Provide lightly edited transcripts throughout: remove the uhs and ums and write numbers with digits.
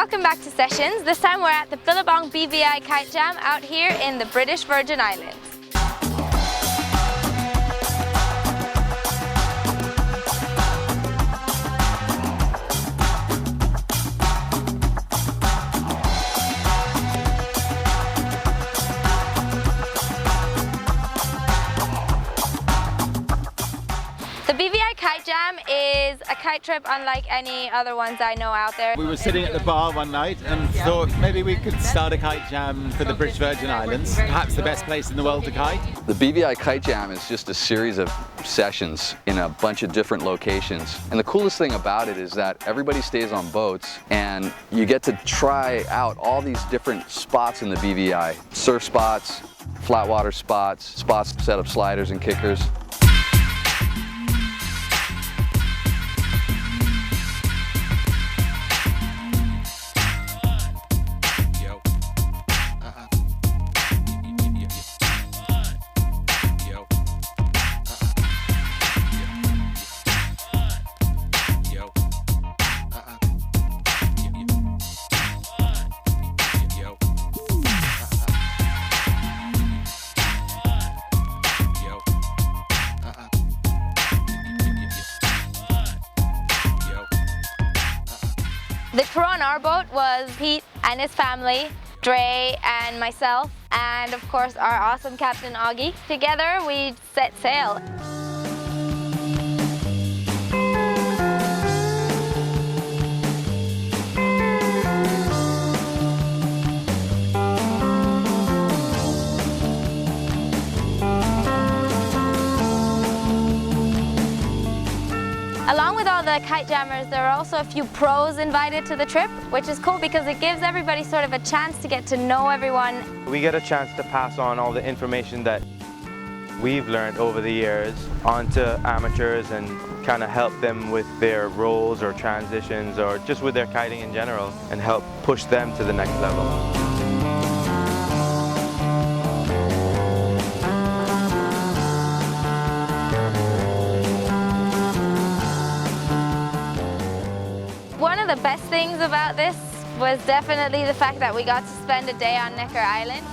Welcome back to Sessions. This time we're at the Billabong BVI Kite Jam out here in the British Virgin Islands. The BVI Kite Jam is a kite trip unlike any other ones I know out there. We were sitting at the bar one night and thought maybe we could start a kite jam for the British Virgin Islands, perhaps the best place in the world to kite. The BVI Kite Jam is just a series of sessions in a bunch of different locations. And the coolest thing about it is that everybody stays on boats and you get to try out all these different spots in the BVI. Surf spots, flat water spots, spots to set up sliders and kickers. The crew on our boat was Pete and his family, Dre and myself, and of course our awesome captain Augie. Together we set sail. Along with all the kite jammers, there are also a few pros invited to the trip, which is cool because it gives everybody sort of a chance to get to know everyone. We get a chance to pass on all the information that we've learned over the years onto amateurs and kind of help them with their roles or transitions or just with their kiting in general and help push them to the next level. One of the best things about this was definitely the fact that we got to spend a day on Necker Island.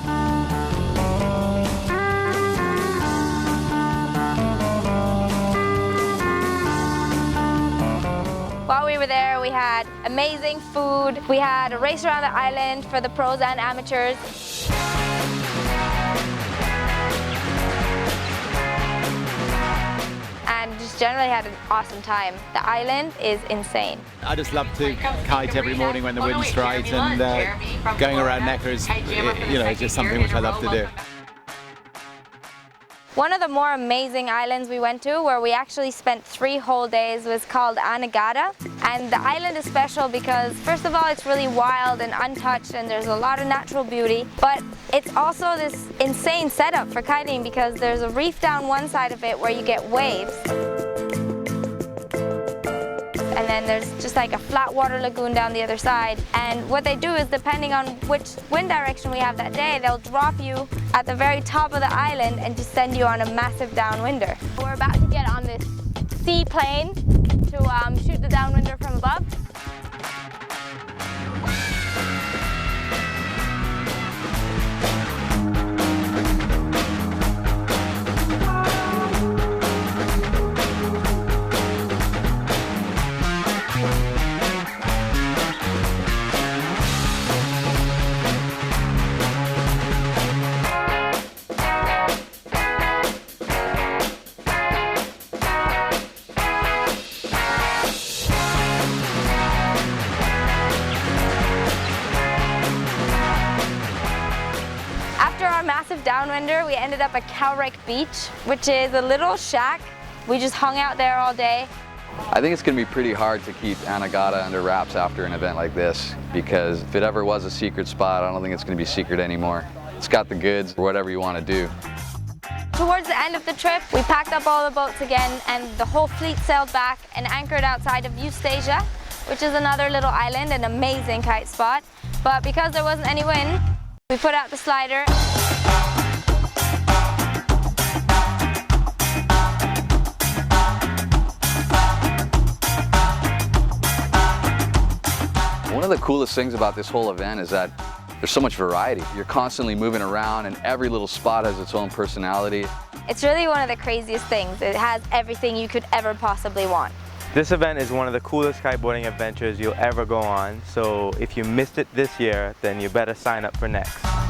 While we were there, we had amazing food. We had a race around the island for the pros and amateurs. And just generally had an awesome time. The island is insane. I just love to kite every morning when the wind's right, and going around Necker is, it's just something which I love to do. One of the more amazing islands we went to, where we actually spent 3 whole days, was called Anegada. And the island is special because, first of all, it's really wild and untouched and there's a lot of natural beauty. But it's also this insane setup for kiting because there's a reef down one side of it where you get waves. And then there's just like a flat water lagoon down the other side. And what they do is, depending on which wind direction we have that day, they'll drop you at the very top of the island and just send you on a massive downwinder. We're about to get on this seaplane to shoot the downwinder from above. After our massive downwinder, we ended up at Calrake Beach, which is a little shack. We just hung out there all day. I think it's going to be pretty hard to keep Anegada under wraps after an event like this, because if it ever was a secret spot, I don't think it's going to be secret anymore. It's got the goods for whatever you want to do. Towards the end of the trip, we packed up all the boats again and the whole fleet sailed back and anchored outside of Eustasia, which is another little island, an amazing kite spot. But because there wasn't any wind, we put out the slider. One of the coolest things about this whole event is that there's so much variety. You're constantly moving around and every little spot has its own personality. It's really one of the craziest things. It has everything you could ever possibly want. This event is one of the coolest kiteboarding adventures you'll ever go on, so if you missed it this year, then you better sign up for next.